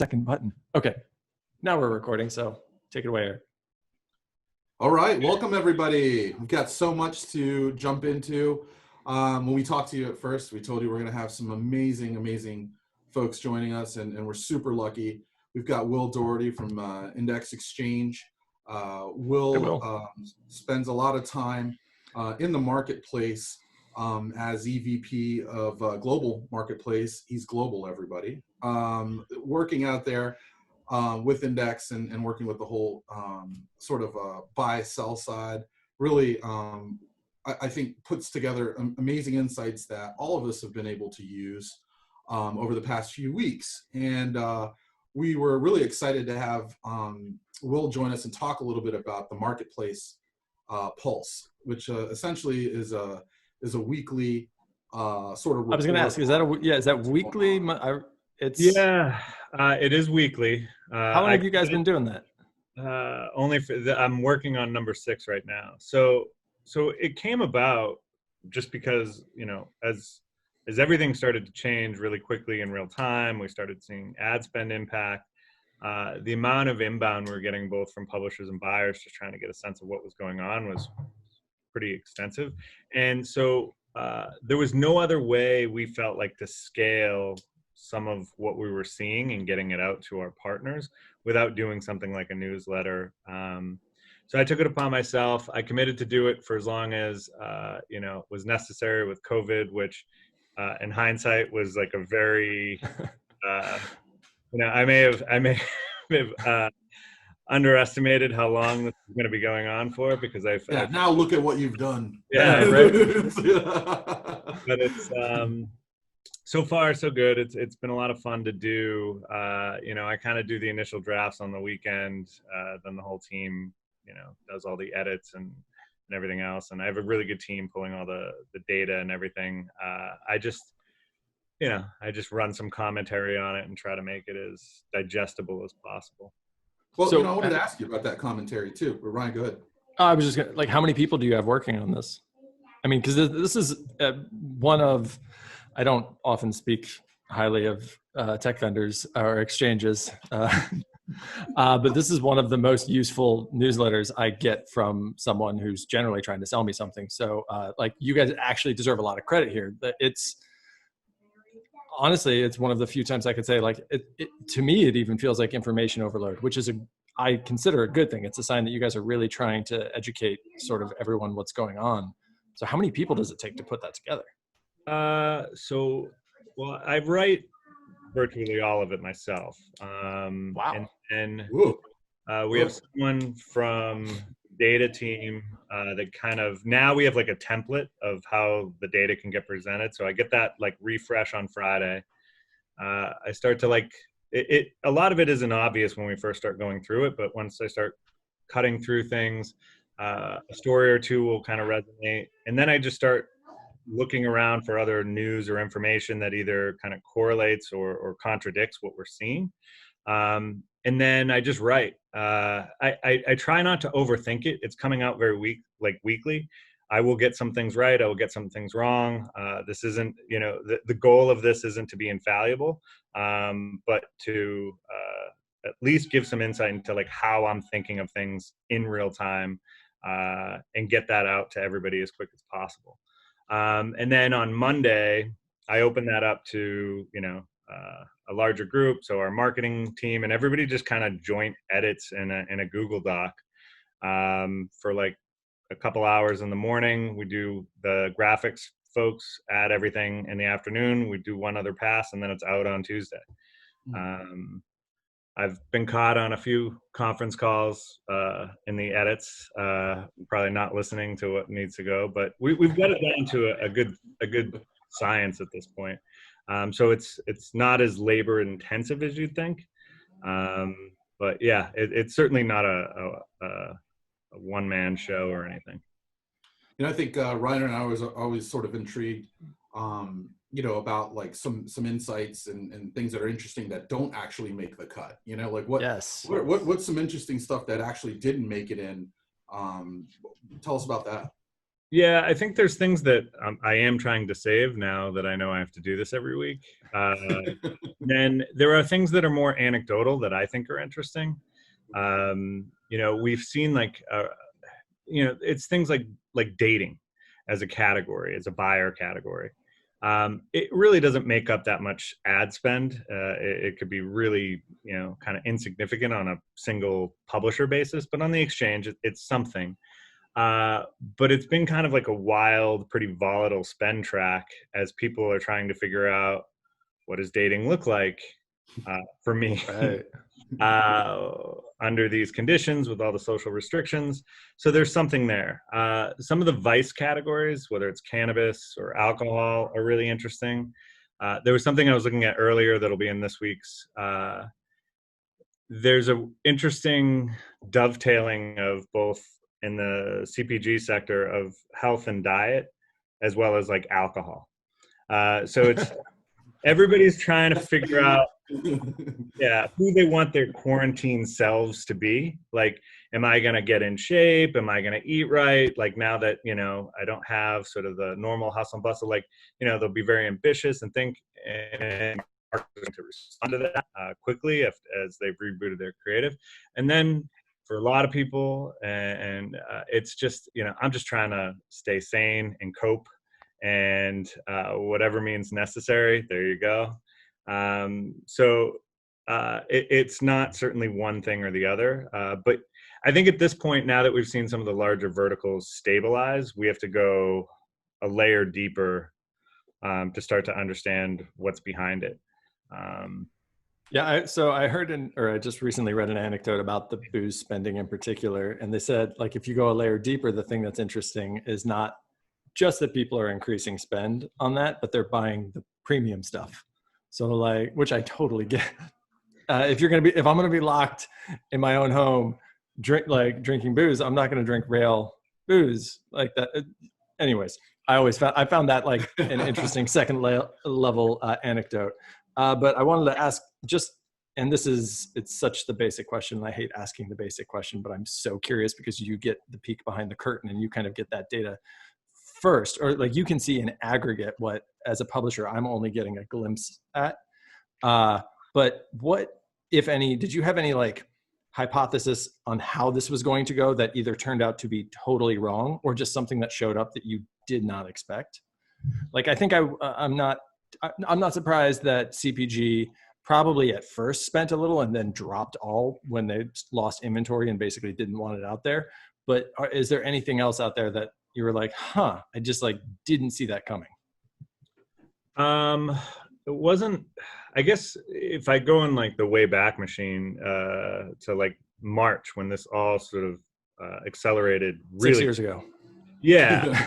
Second button. Okay. Now we're recording, so take it away, Eric. All right, welcome everybody. We've got so much to jump into. When we talked to you at first, we told you we're going to have some amazing folks joining us, and we're super lucky. We've got Will Doherty from Index Exchange. Will spends a lot of time in the marketplace as EVP of Global Marketplace. He's global, everybody. Working out there with Index and working with the whole sort of buy-sell side, really, I think puts together amazing insights that all of us have been able to use over the past few weeks. And we were really excited to have Will join us and talk a little bit about the Marketplace Pulse, which essentially is a weekly sort of report. I was going to ask, is that weekly? It is weekly. How long have you guys been doing that? I'm working on number 6 right now. So it came about just because, as everything started to change really quickly in real time, we started seeing ad spend impact. The amount of inbound we were getting both from publishers and buyers just trying to get a sense of what was going on was pretty extensive. And so there was no other way we felt like to scale some of what we were seeing and getting it out to our partners without doing something like a newsletter. So I took it upon myself. I committed to do it for as long as, was necessary with COVID, which in hindsight was like a very, I may have underestimated how long this is going to be going on for, because now look at what you've done. Yeah, right. But it's, so far, so good. It's been a lot of fun to do. I kind of do the initial drafts on the weekend. Then the whole team, does all the edits and everything else. And I have a really good team pulling all the data and everything. I just run some commentary on it and try to make it as digestible as possible. Well, I wanted to ask you about that commentary too. But Ryan, go ahead. I was just gonna, how many people do you have working on this? I mean, because this is one of, I don't often speak highly of tech vendors or exchanges, but this is one of the most useful newsletters I get from someone who's generally trying to sell me something. So you guys actually deserve a lot of credit here. Honestly, it's one of the few times I could say, to me, it even feels like information overload, which is I consider a good thing. It's a sign that you guys are really trying to educate sort of everyone what's going on. So how many people does it take to put that together? I write virtually all of it myself. Wow. And we have someone from data team that kind of, now we have like a template of how the data can get presented. So I get that refresh on Friday. I start to a lot of it isn't obvious when we first start going through it, but once I start cutting through things, a story or two will kind of resonate. And then I just start looking around for other news or information that either kind of correlates or contradicts what we're seeing. And then I just write. I try not to overthink it. It's coming out very weekly. I will get some things right. I will get some things wrong. This isn't, the goal of this isn't to be infallible, but to at least give some insight into how I'm thinking of things in real time, and get that out to everybody as quick as possible. And then on Monday, I open that up to, a larger group. So our marketing team and everybody just kind of joint edits in a Google Doc for a couple hours in the morning. We do the graphics folks, add everything in the afternoon. We do one other pass, and then it's out on Tuesday. I've been caught on a few conference calls in the edits, probably not listening to what needs to go, but we've got it down to a good science at this point. So it's not as labor intensive as you'd think. But yeah, it's certainly not a one-man show or anything. I think Ryan and I was always sort of intrigued, about some insights and things that are interesting that don't actually make the cut. What's some interesting stuff that actually didn't make it in? Tell us about that. Yeah, I think there's things that I am trying to save now that I know I have to do this every week. Then there are things that are more anecdotal that I think are interesting. We've seen it's things like dating as a category, as a buyer category. It really doesn't make up that much ad spend. It could be really, kind of insignificant on a single publisher basis, but on the exchange, it's something. Uh, but it's been kind of like a wild, pretty volatile spend track as people are trying to figure out what does dating look like for me. Right. Under these conditions with all the social restrictions. So there's something there. Some of the vice categories, whether it's cannabis or alcohol, are really interesting. There was something I was looking at earlier that'll be in this week's. There's a interesting dovetailing of both in the CPG sector of health and diet, as well as like alcohol. So it's everybody's trying to figure out who they want their quarantine selves to be. Like, am I going to get in shape? Am I going to eat right? Like now that, I don't have sort of the normal hustle and bustle, like, they'll be very ambitious and think and are going to respond to that quickly as they've rebooted their creative. And then for a lot of people, and it's just, I'm just trying to stay sane and cope and whatever means necessary. There you go. It's not certainly one thing or the other, but I think at this point, now that we've seen some of the larger verticals stabilize, we have to go a layer deeper to start to understand what's behind it. So I heard I just recently read an anecdote about the booze spending in particular, and they said, like, if you go a layer deeper, the thing that's interesting is not just that people are increasing spend on that, but they're buying the premium stuff. So like, which I totally get. If I'm going to be locked in my own home, drinking booze, I'm not going to drink rail booze like that. Anyways, I found that like an interesting second level anecdote. But I wanted to ask it's such the basic question. And I hate asking the basic question, but I'm so curious because you get the peek behind the curtain and you kind of get that data first, or like you can see in aggregate what, as a publisher, I'm only getting a glimpse at. But what, if any, did you have any like hypothesis on how this was going to go that either turned out to be totally wrong or just something that showed up that you did not expect? Like, I think I'm not surprised that CPG probably at first spent a little and then dropped all when they lost inventory and basically didn't want it out there. But is there anything else out there that you were like, I just like didn't see that coming? It wasn't, I guess if I go in like the way back machine to like March when this all sort of accelerated really 6 years ago. Yeah.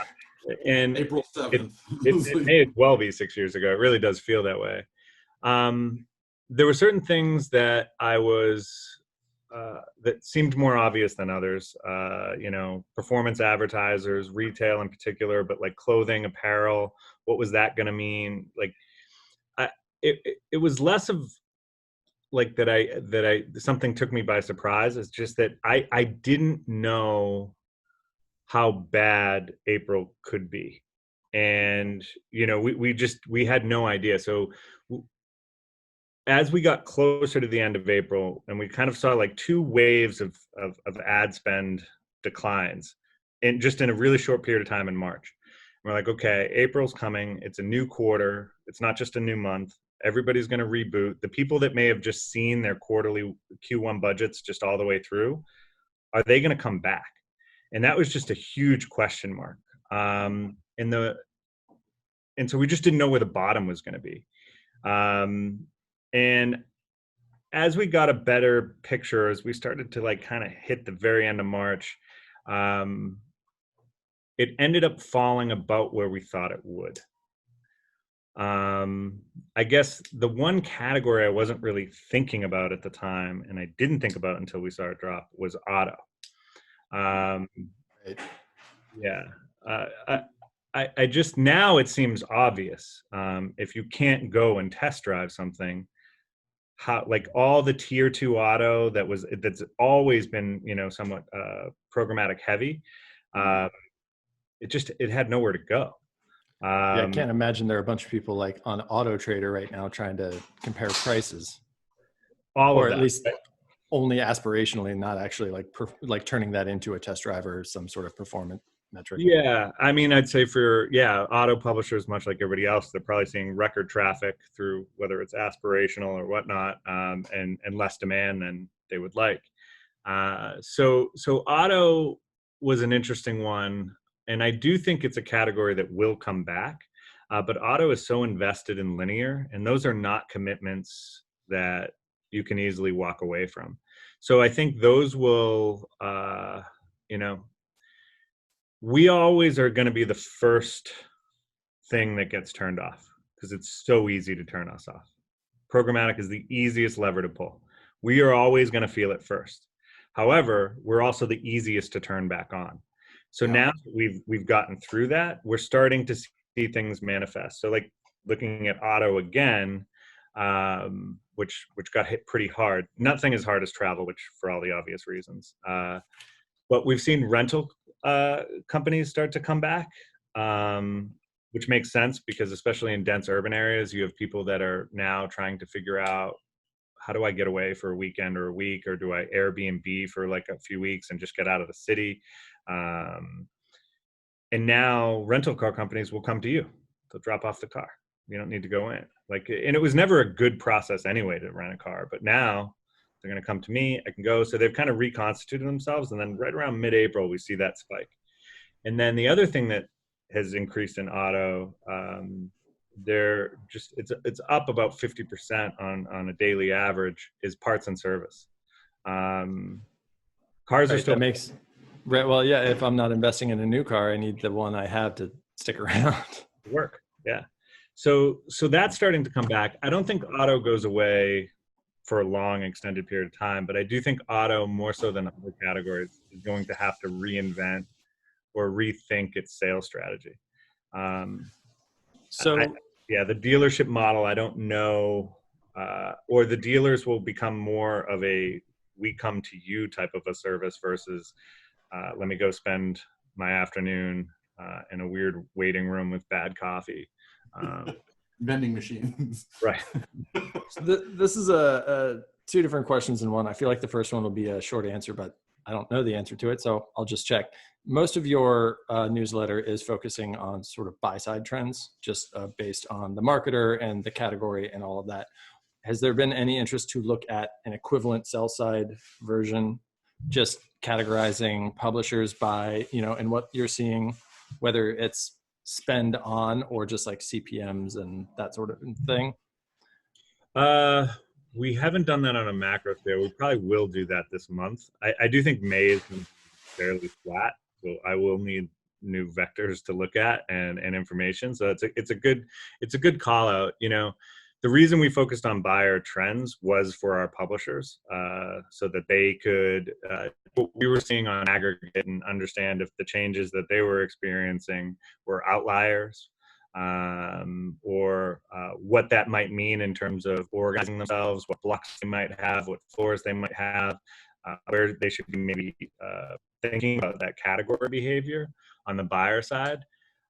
And April 7th. It may as well be 6 years ago. It really does feel that way. There were certain things that that seemed more obvious than others. Performance advertisers, retail in particular, but like clothing, apparel, what was that going to mean? Like, it was less of like that something took me by surprise. It's just that I didn't know how bad April could be. And, we had no idea. So as we got closer to the end of April and we kind of saw like two waves of ad spend declines and just in a really short period of time in March. And we're like, okay, April's coming. It's a new quarter. It's not just a new month. Everybody's going to reboot. The people that may have just seen their quarterly Q1 budgets just all the way through, are they going to come back? And that was just a huge question mark. And so we just didn't know where the bottom was going to be. And as we got a better picture, as we started to like kind of hit the very end of March, it ended up falling about where we thought it would. I guess the one category I wasn't really thinking about at the time, and I didn't think about until we saw it drop, was auto. Right. Yeah. I just, now it seems obvious. If you can't go and test drive something, how, like all the tier 2 auto that's always been, somewhat programmatic heavy. it had nowhere to go. Yeah, I can't imagine there are a bunch of people like on Auto Trader right now trying to compare prices, All or of at that. least only aspirationally, not actually like turning that into a test drive or some sort of performance metric. Yeah, I mean, I'd say auto publishers, much like everybody else, they're probably seeing record traffic through whether it's aspirational or whatnot, and less demand than they would like. So auto was an interesting one, and I do think it's a category that will come back. But auto is so invested in linear, and those are not commitments that you can easily walk away from. So I think those will, we always are going to be the first thing that gets turned off because it's so easy to turn us off. Programmatic is the easiest lever to pull. We are always going to feel it first. However, we're also the easiest to turn back on. So now we've gotten through that, we're starting to see things manifest. So like looking at auto again, which got hit pretty hard. Nothing as hard as travel, which for all the obvious reasons. But we've seen rental companies start to come back, which makes sense because especially in dense urban areas, you have people that are now trying to figure out, how do I get away for a weekend or a week, or do I Airbnb for like a few weeks and just get out of the city? And now rental car companies will come to you. They'll drop off the car. You don't need to go in. And it was never a good process anyway to rent a car, but now they're going to come to me. I can go. So they've kind of reconstituted themselves. And then right around mid-April, we see that spike. And then the other thing that has increased in auto, it's up about 50% on a daily average, is parts and service. Cars are still right. Well, yeah. If I'm not investing in a new car, I need the one I have to stick around. Work. Yeah. So that's starting to come back. I don't think auto goes away for a long extended period of time, but I do think auto, more so than other categories, is going to have to reinvent or rethink its sales strategy. The dealership model, I don't know, or the dealers will become more of a we come to you type of a service versus let me go spend my afternoon in a weird waiting room with bad coffee. Vending machines. Right. So this is two different questions in one. I feel like the first one will be a short answer, but I don't know the answer to it, so I'll just check. Most of your newsletter is focusing on sort of buy-side trends, just based on the marketer and the category and all of that. Has there been any interest to look at an equivalent sell-side version, just categorizing publishers by, and what you're seeing, whether it's spend on or just like CPMs and that sort of thing? We haven't done that on a macro scale. We probably will do that this month. I do think May is fairly flat, so I will need new vectors to look at and information. So it's a good call out. The reason we focused on buyer trends was for our publishers, so that they could what we were seeing on aggregate and understand if the changes that they were experiencing were outliers, or what that might mean in terms of organizing themselves, what blocks they might have, what floors they might have, where they should be maybe thinking about that category behavior on the buyer side.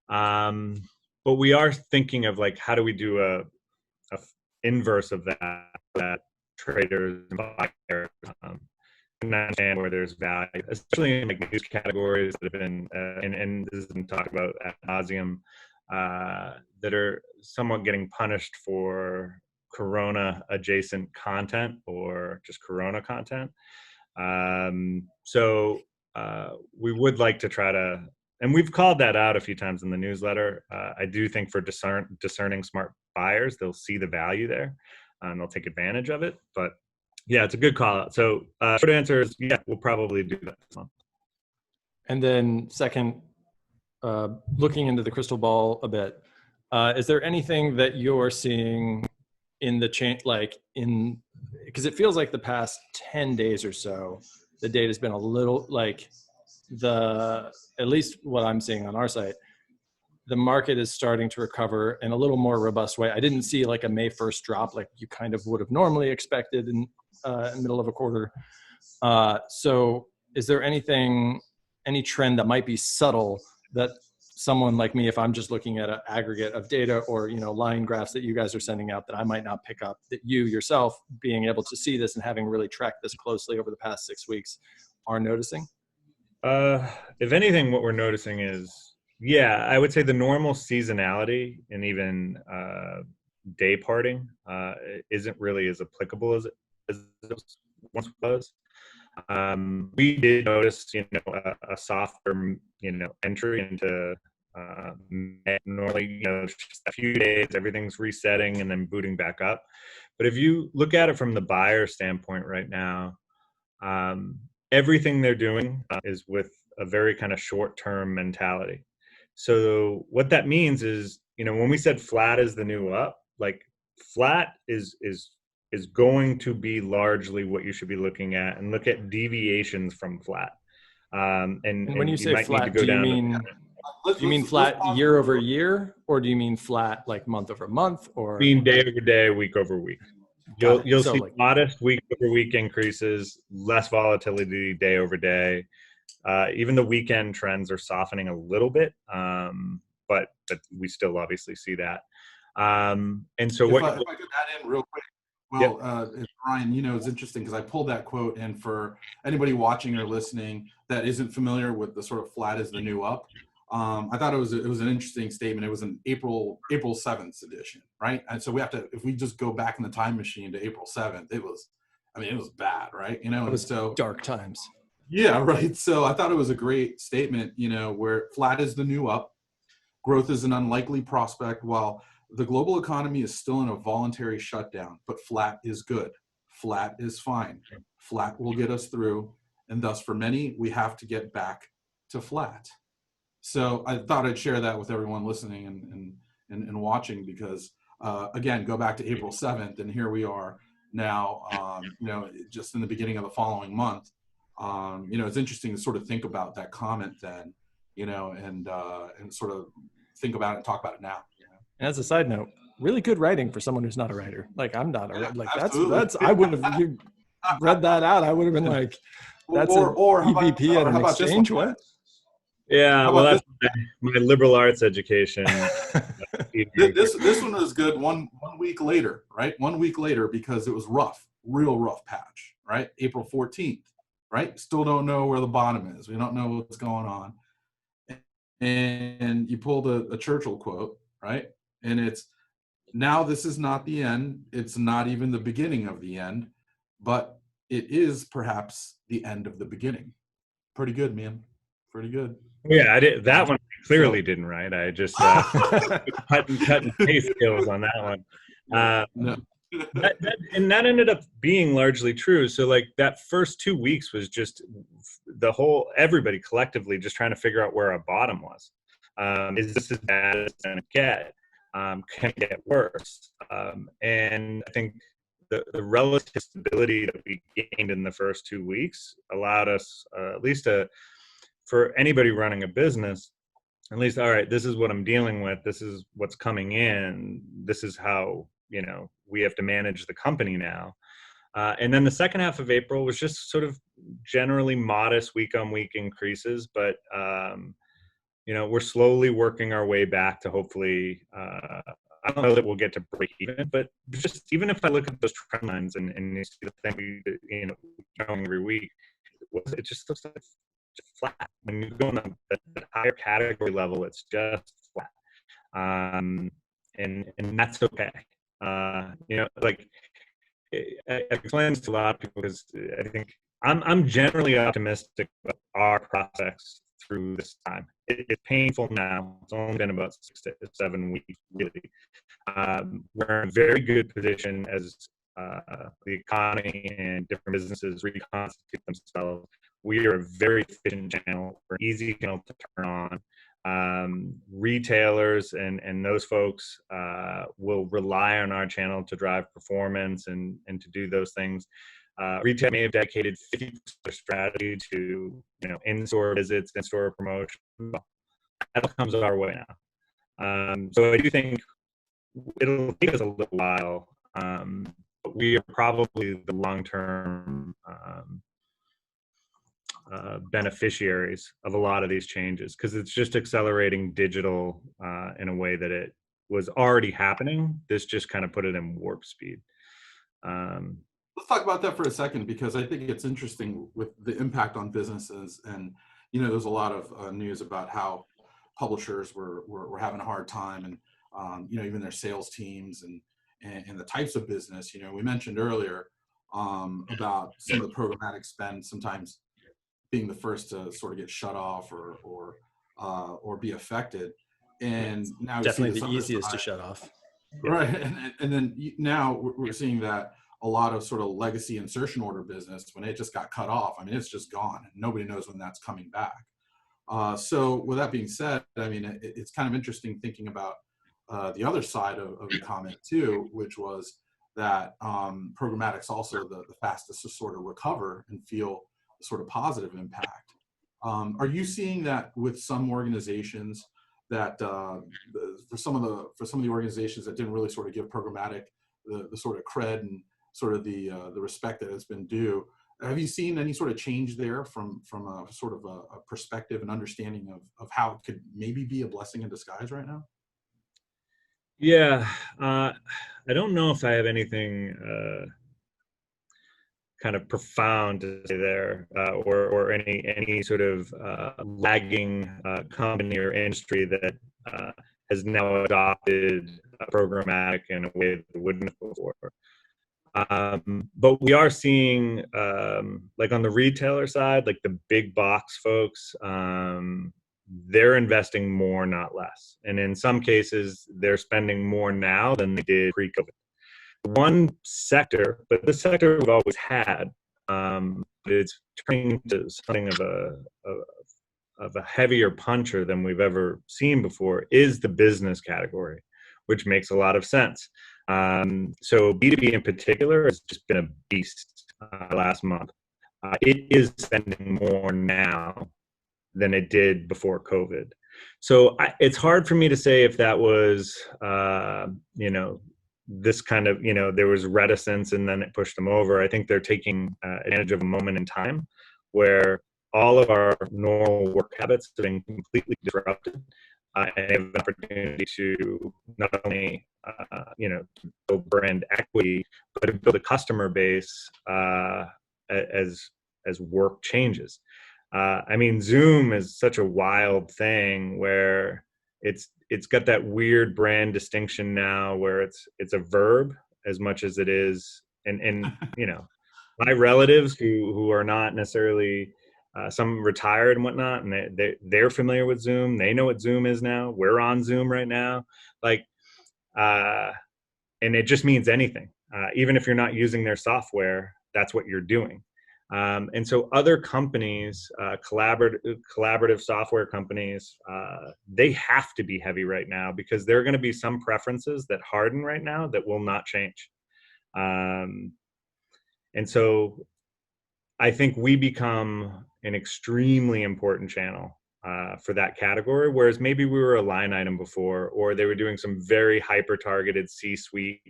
But we are thinking of like, how do we do a inverse of that traders and buyers understand where there's value, especially in like news categories that have been and this has been talked about ad nauseum, that are somewhat getting punished for Corona adjacent content or just Corona content. So we would like to try to, and we've called that out a few times in the newsletter. I do think for discerning smart buyers, they'll see the value there and they'll take advantage of it. But yeah, it's a good call out. So short answer is, yeah, we'll probably do that this month. And then second, looking into the crystal ball a bit, is there anything that you're seeing in the change, because it feels like the past 10 days or so, the data's been a little like at least what I'm seeing on our site, the market is starting to recover in a little more robust way. I didn't see like a May 1st drop like you kind of would have normally expected in the middle of a quarter. So is there any trend that might be subtle that someone like me, if I'm just looking at an aggregate of data or, line graphs that you guys are sending out that I might not pick up, that you yourself being able to see this and having really tracked this closely over the past 6 weeks are noticing? If anything, what we're noticing is, yeah, I would say the normal seasonality and even day parting isn't really as applicable as it once was. We did notice, a softer, entry into normally, just a few days, everything's resetting and then booting back up. But if you look at it from the buyer standpoint right now, everything they're doing is with a very kind of short-term mentality. So what that means is, when we said flat is the new up, like flat is going to be largely what you should be looking at, and look at deviations from flat. And when you say flat, do you mean flat year over year, or do you mean flat like month over month, or mean day over day, week over week? You'll see modest week over week increases, less volatility day over day. Even the weekend trends are softening a little bit, but we still obviously see that. And so if I could add in real quick. Well, Brian, it's interesting because I pulled that quote, and for anybody watching or listening that isn't familiar with the sort of flat is the new up, I thought it was an interesting statement. It was an April 7th edition, right? And so we have to, if we just go back in the time machine to April 7th, it was bad, right? It was so dark times. Yeah, right. So I thought it was a great statement, where flat is the new up, growth is an unlikely prospect, while the global economy is still in a voluntary shutdown, but flat is good. Flat is fine. Flat will get us through. And thus, for many, we have to get back to flat. So I thought I'd share that with everyone listening and watching, because, again, go back to April 7th, and here we are now, just in the beginning of the following month. It's interesting to sort of think about that comment then, and sort of think about it and talk about it now. As a side note, really good writing for someone who's not a writer. Like, I'm not a writer. Like, that's I wouldn't have you read that out. I would have been like, that's or an EVP at an exchange. What? Yeah, well, that's my liberal arts education. This one was good. One week later, right? 1 week later, because it was rough, real rough patch, right? April 14th, right? Still don't know where the bottom is. We don't know what's going on. And you pulled a Churchill quote, right? And it's, now this is not the end. It's not even the beginning of the end, but it is perhaps the end of the beginning. Pretty good, man. Pretty good. Yeah, I did. That one clearly didn't write. I just cut and paste skills on that one. No. that ended up being largely true. So like that first 2 weeks was just everybody collectively just trying to figure out where our bottom was. Is this as bad as it's going to get? Can it get worse? And I think the relative stability that we gained in the first 2 weeks allowed us, at least for anybody running a business, at least, all right, this is what I'm dealing with. This is what's coming in. This is how, we have to manage the company now. And then the second half of April was just sort of generally modest week-on-week increases, but we're slowly working our way back to hopefully, I don't know that we'll get to break even, but just even if I look at those trend lines and you see the thing, growing every week, it just looks like flat. When you go on the higher category level, it's just flat. And that's okay. Like I explain this to a lot of people because I think I'm generally optimistic about our prospects through this time. It's painful now. It's only been about 6 to 7 weeks, really. We're in a very good position as the economy and different businesses reconstitute themselves. We are a very efficient channel. We're an easy channel to turn on. Retailers and those folks will rely on our channel to drive performance and to do those things. Retail may have dedicated 50% of their strategy to in-store visits, in-store promotion. That comes our way now. So I do think it'll take us a little while, but we are probably the long-term beneficiaries of a lot of these changes, because it's just accelerating digital in a way that it was already happening. This just kind of put it in warp speed. Let's talk about that for a second, because I think it's interesting with the impact on businesses. And, there's a lot of news about how publishers were having a hard time, and, even their sales teams and the types of business. We mentioned earlier about some of the programmatic spend sometimes being the first to sort of get shut off or be affected. And now you see Definitely this the other easiest to side. shut off. Right. And then now we're seeing that a lot of sort of legacy insertion order business, when it just got cut off, I mean, it's just gone, and nobody knows when that's coming back. So with that being said, I mean, it's kind of interesting thinking about the other side of the comment too, which was that programmatic's also the fastest to sort of recover and feel the sort of positive impact. Are you seeing that with some organizations, that for some of the organizations that didn't really sort of give programmatic the sort of cred and sort of the respect that has been due? Have you seen any sort of change there from a sort of a perspective and understanding of how it could maybe be a blessing in disguise right now? Yeah, I don't know if I have anything kind of profound to say there, or any sort of lagging company or industry that has now adopted programmatic in a way that wouldn't before. But we are seeing, like on the retailer side, like the big box folks, they're investing more, not less. And in some cases, they're spending more now than they did pre-COVID. One sector, but the sector we've always had, but it's turning into something of a heavier puncher than we've ever seen before, is the business category, which makes a lot of sense. So B2B in particular has just been a beast last month. It is spending more now than it did before COVID. So it's hard for me to say if that was, this kind of, there was reticence and then it pushed them over. I think they're taking advantage of a moment in time where all of our normal work habits have been completely disrupted. And have an opportunity to not only, build brand equity, but to build a customer base as work changes. I mean, Zoom is such a wild thing where it's got that weird brand distinction now, where it's a verb as much as it is, and my relatives who are not necessarily some retired and whatnot, and they're familiar with Zoom. They know what Zoom is now. We're on Zoom right now, and it just means anything. Even if you're not using their software, that's what you're doing. And so other companies, collaborative software companies, they have to be heavy right now, because there are going to be some preferences that harden right now that will not change. And so I think we become an extremely important channel for that category, whereas maybe we were a line item before, or they were doing some very hyper-targeted C-suite,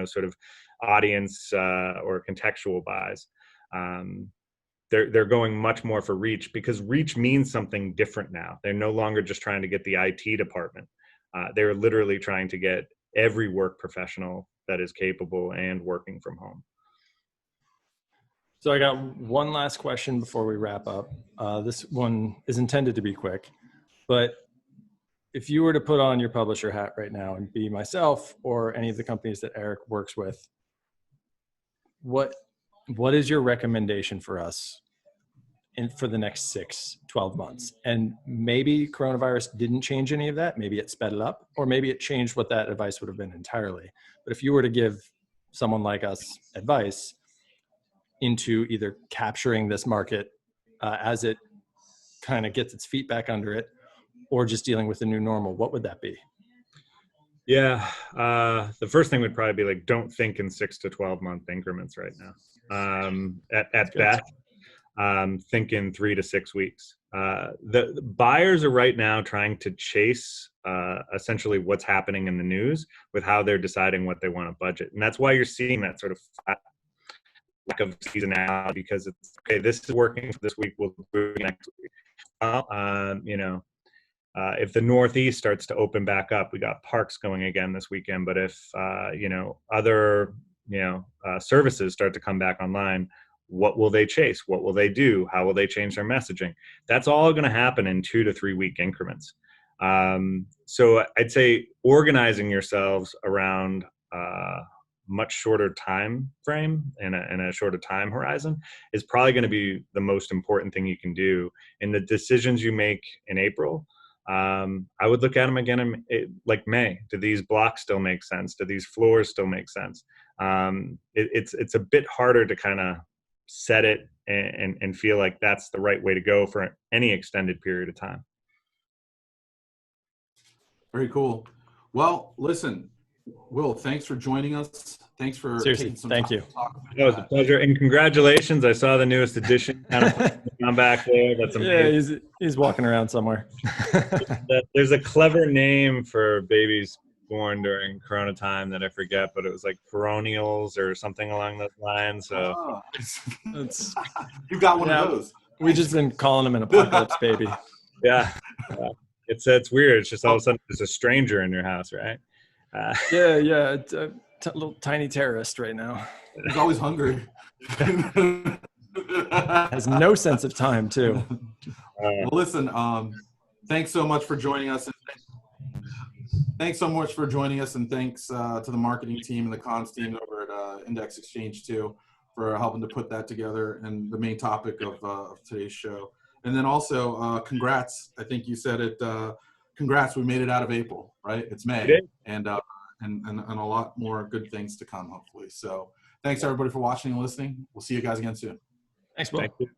sort of audience or contextual buys. They're going much more for reach, because reach means something different now. They're no longer just trying to get the IT department. They're literally trying to get every work professional that is capable and working from home. So I got one last question before we wrap up. This one is intended to be quick, but if you were to put on your publisher hat right now and be myself or any of the companies that Erik works with, what is your recommendation for us for the next 6-12 months? And maybe coronavirus didn't change any of that. Maybe it sped it up, or maybe it changed what that advice would have been entirely. But if you were to give someone like us advice into either capturing this market as it kind of gets its feet back under it, or just dealing with the new normal, what would that be? Yeah, the first thing would probably be like, don't think in 6 to 12 month increments right now. At best, think in 3 to 6 weeks. The buyers are right now trying to chase essentially what's happening in the news with how they're deciding what they want to budget, and that's why you're seeing that sort of flat lack of seasonality because it's okay. This is working for this week. We'll do it next week. If the Northeast starts to open back up, we got parks going again this weekend. But if other services start to come back online, what will they chase? What will they do? How will they change their messaging? That's all going to happen in 2 to 3 week increments. So I'd say organizing yourselves around much shorter time frame and a shorter time horizon is probably going to be the most important thing you can do. And the decisions you make in April, I would look at them again in like May. Do these blocks still make sense? Do these floors still make sense? It's a bit harder to kind of set it and feel like that's the right way to go for any extended period of time. Very cool. Well, listen, Will, thanks for joining us. Thanks for taking some time to talk about It was a pleasure, and congratulations. I saw the newest edition. I'm back there. That's amazing. Yeah, he's walking around somewhere. There's a clever name for babies born during Corona time that I forget, but it was like perennials or something along those lines. So you've got one of those. We just been calling him an apocalypse baby. Yeah. It's weird. It's just all of a sudden there's a stranger in your house, right? Yeah. It's a little tiny terrorist right now. He's always hungry. Has no sense of time, too. Well, listen, thanks so much for joining us. Thanks so much for joining us, and thanks to the marketing team and the comms team over at Index Exchange, too, for helping to put that together and the main topic of today's show. And then also, congrats. I think you said it. Congrats, we made it out of April, right? It's May, and a lot more good things to come, hopefully. So thanks, everybody, for watching and listening. We'll see you guys again soon. Thanks, Will. Thank you.